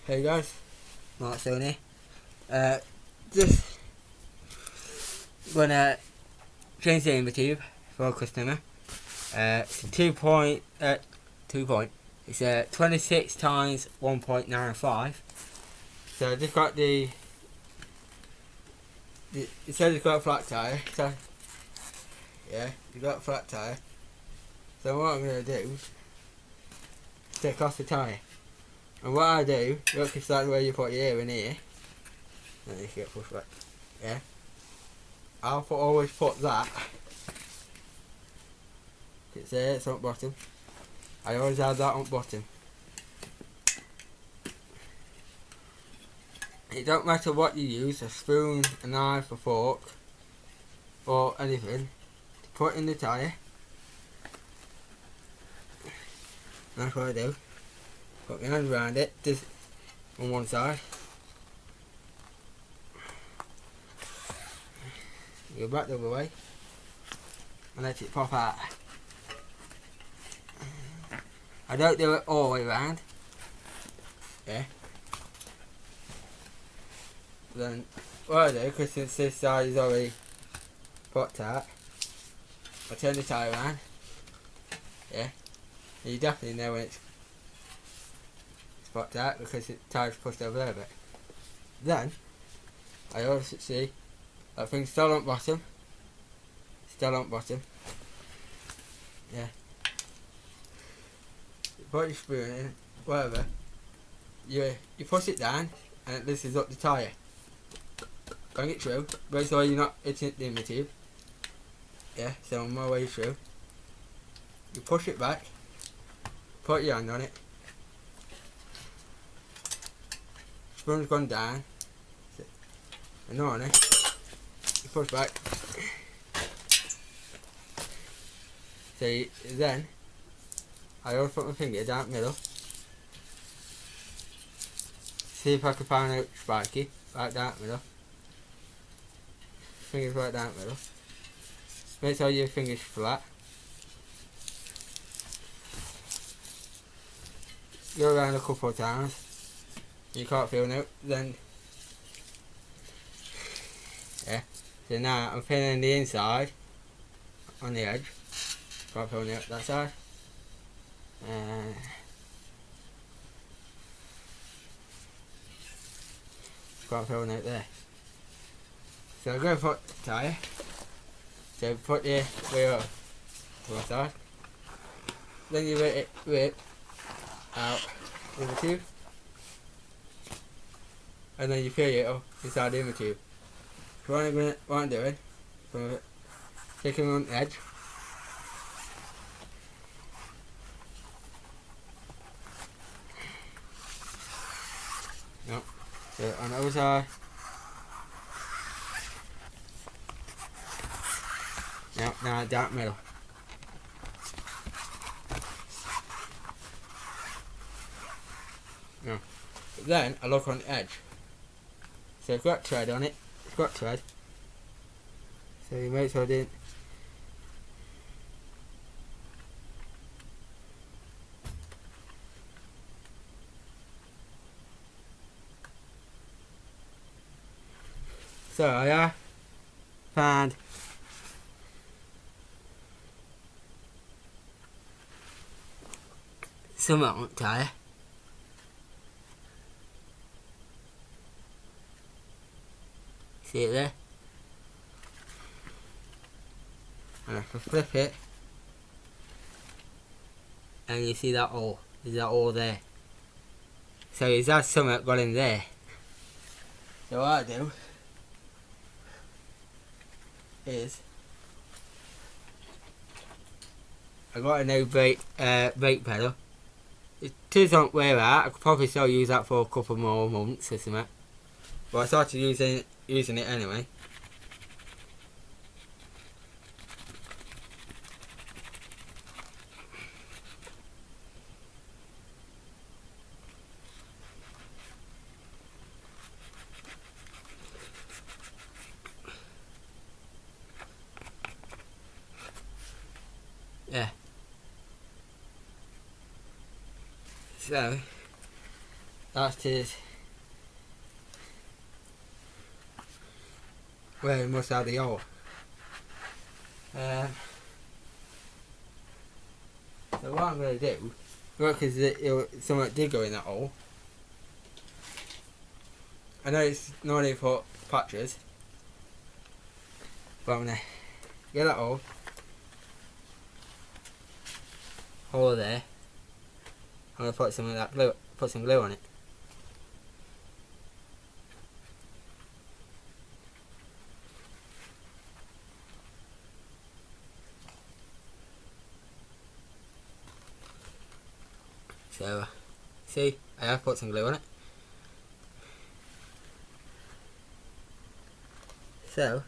Hey guys, Mark Sony. Just gonna change the inner tube for a customer. It's a 2 point. It's 26 times 1.95. So I just got it says it's got a flat tire. So yeah, you got a flat tire. So what I'm gonna do is take off the tire. And what I do, look, it's like where you put your ear in here. And you get pushed back. Yeah. I'll always put that. It's there, it's on the bottom. I always have that on the bottom. It don't matter what you use, a spoon, a knife, a fork, or anything, to put in the tyre. That's what I do. Put my hand around it, just on one side. Go back the other way and let it pop out. I don't do it all the way around. Yeah. Then what I do, because since this side is already popped out, I turn the tyre around. Yeah. And you definitely know when it's popped out because the tyre's pushed over there a bit. Then I also see that thing's still on bottom. Still on bottom. Yeah. You put your spoon in, whatever. You push it down and it lifts up the tyre. Bring it through. Make sure you're not hitting the inner tube. Yeah, so on my way through. You push it back. Put your hand on it. Spoon's gone down. And on it. You push back. So then I always put my finger down the middle. See if I can find out spiky right down the middle. Fingers right down the middle. Make sure your fingers flat. Go around a couple of times. You can't feel no. Then yeah. So now I'm feeling the inside on the edge. Can't feel no that side. Can't feel no there. So go for the tyre. So put the wheel to one side. Then you rip out in the tube. And then you feel it up inside the inner tube. So what I'm doing, taking on the edge. No. So on the other side. Now down the middle. No. But then I look on the edge. So it's got thread on it. It's got thread. So you make sure I didn't. So I found some on the tyre. See it there? And I can flip it and you see that hole. Is that all there? So is that something got in there? So what I do is I got a new brake pedal. It doesn't wear out. I could probably still use that for a couple more months or something. But I started using it anyway. Yeah. So That is where we must have the hole. So what I'm going to do, because something did go in that hole. I know it's not even for patches, but I'm going to get that hole there. I'm going to put some of that glue, put some glue on it. So, see, I have put some glue on it. So,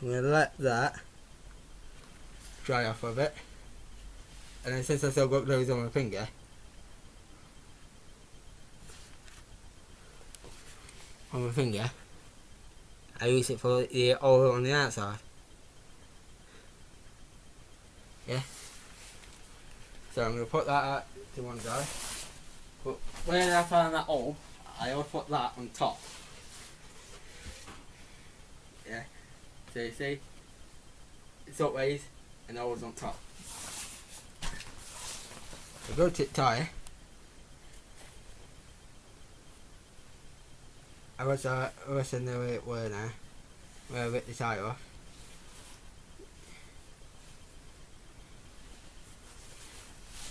I'm going to let that dry off a bit. And then since I've still got glue on my finger, I use it for the oil on the outside. Yeah. So I'm going to put that out to one side. But when I found that hole, I always put that on top. Yeah. So you see, it's up ways and the hole's on top. So go to the tyre. I wish I knew where it were now. Where I ripped the tyre off.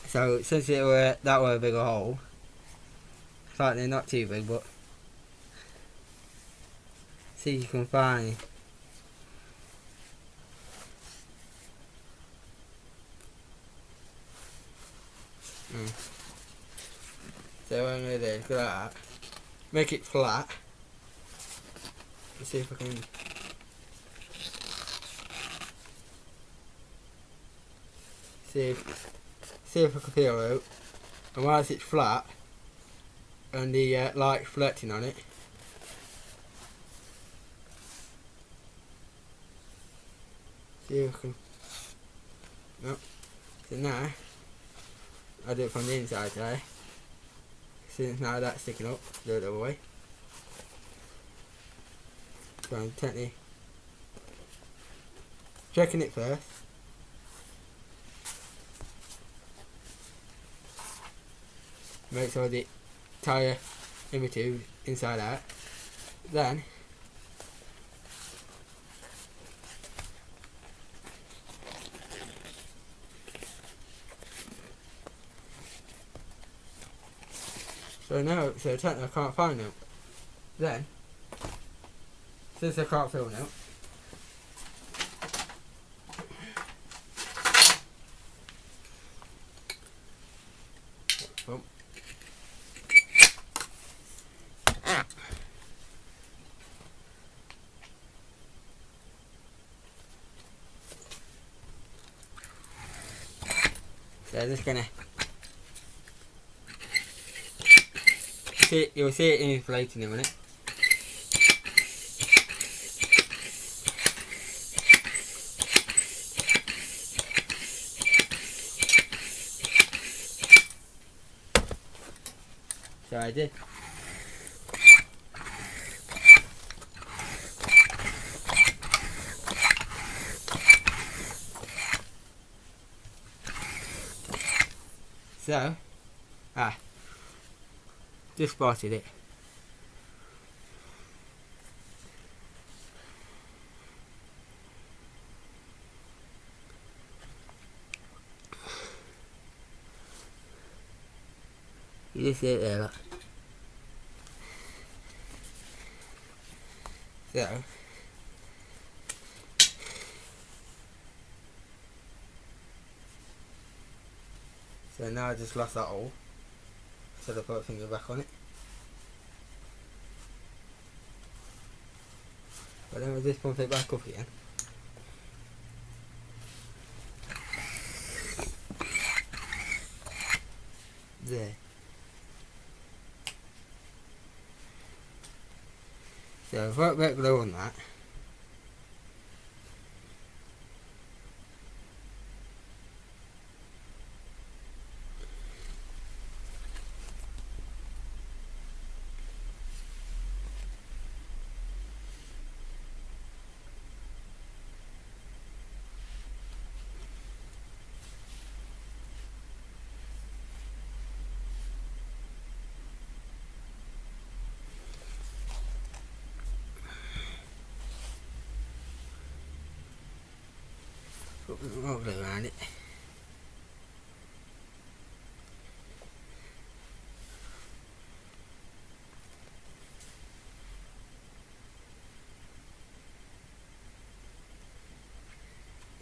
So since that were a bigger hole, slightly not too big, but see if you can find. So what I'm going to do is go like that, make it flat. Let's see if I can. See if I can feel it. And whilst it's flat and the light reflecting on it, see if I can. No. So now I'll do it from the inside there. Since now that's sticking up, do it the other way. So I'm technically checking it first. Make sure the tyre in between, inside out. Then so technically I can't find it. Then since I can't feel now, so I'm just gonna see, you'll see it inflating in a minute. So I did. So, just spotted it. You just see it there, look. So now I just lost that hole. So I put a finger back on it. But then we'll just pump it back up again. There. So I've got a bit of glue on that. more glue around it.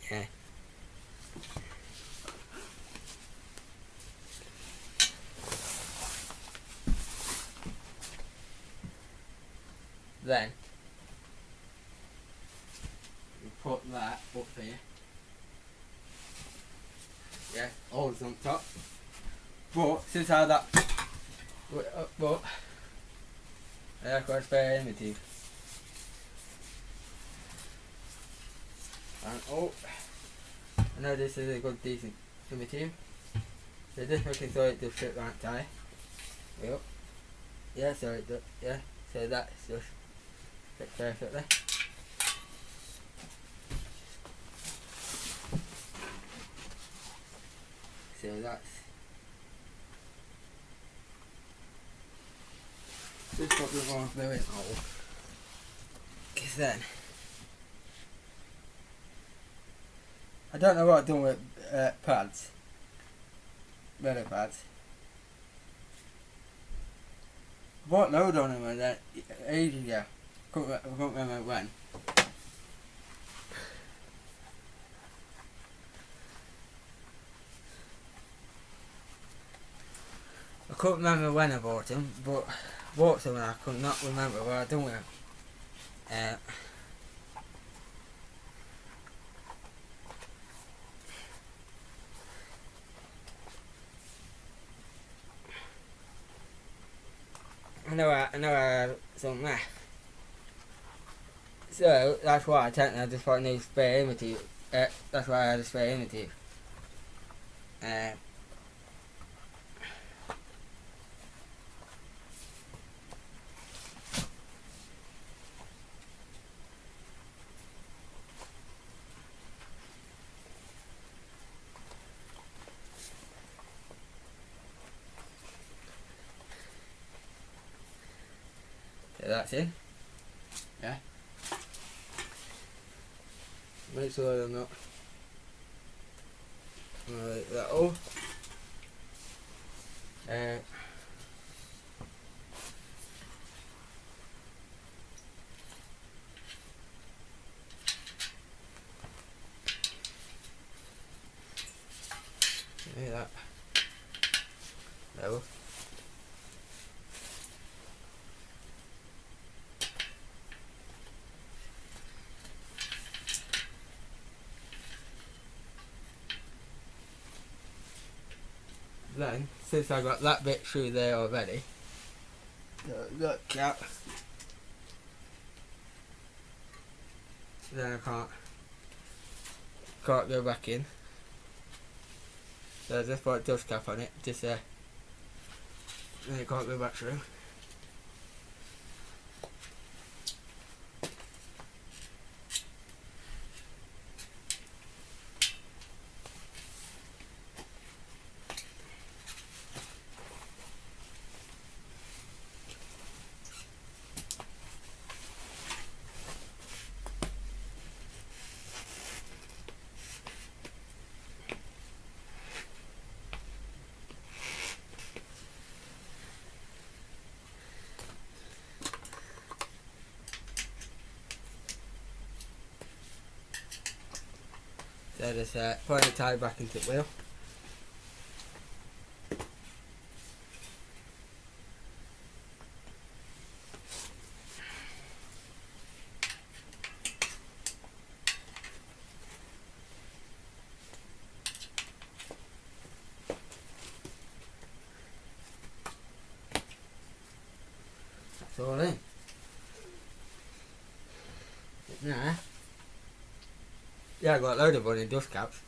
Yeah. Then you put that up here. Yeah, holes on top. But since I had that, but I have got a spare image. And oh, I know this is a good decent image. So just looking so it does fit right tie. Yep. Yeah, so it does. Yeah, so that's just fit perfectly. So that's just what we want to do in all. Because then I don't know what I've done with pads, metal pads. I bought load on them and that ages ago. I can't remember when. I couldn't remember when I bought them, but I bought some and I could not remember what I done with them. I know I had some left. So that's why I just bought a new spare image. That's why I had a spare image. So that's in. Yeah. Make sure I'm not like that all. Yeah, that. Level. Then, since I got that bit through there already, look out. Then I can't go back in. So I just put a dust cap on it, just then it can't go back through. So just put the tie back into the wheel. That's all in. Now, yeah, I got a load of running dust caps.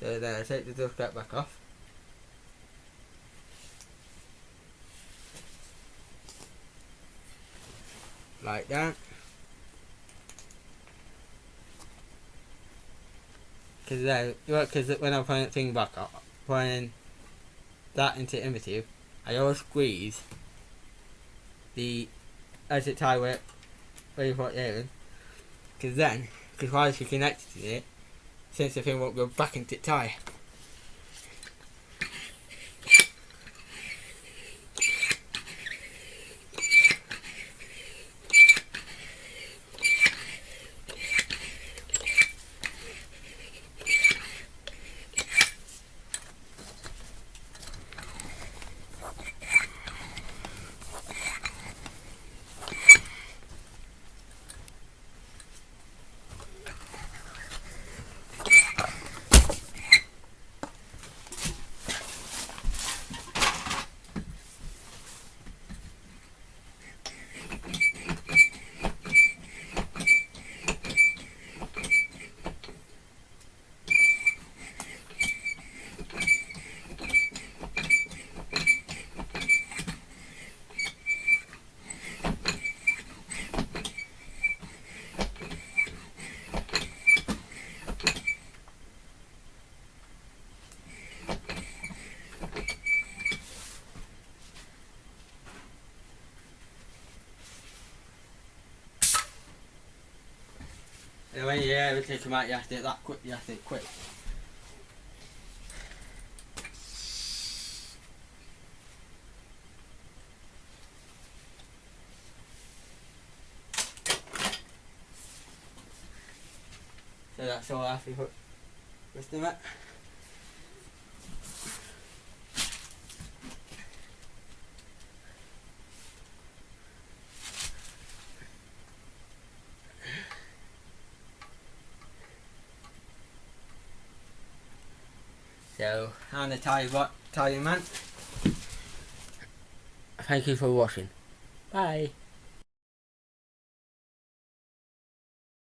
So then I take the dust cap back off. Like that. Because when I'm putting that thing back up, putting that into invertive, I always squeeze the exit tie where you put it in, because while you're connected to it, since the thing won't go back into the tyre. And when you ever take them out, you have to do it that quick. You have to do it quick. So that's all I have to put with them at. So, I'm the tyre man. Thank you for watching. Bye.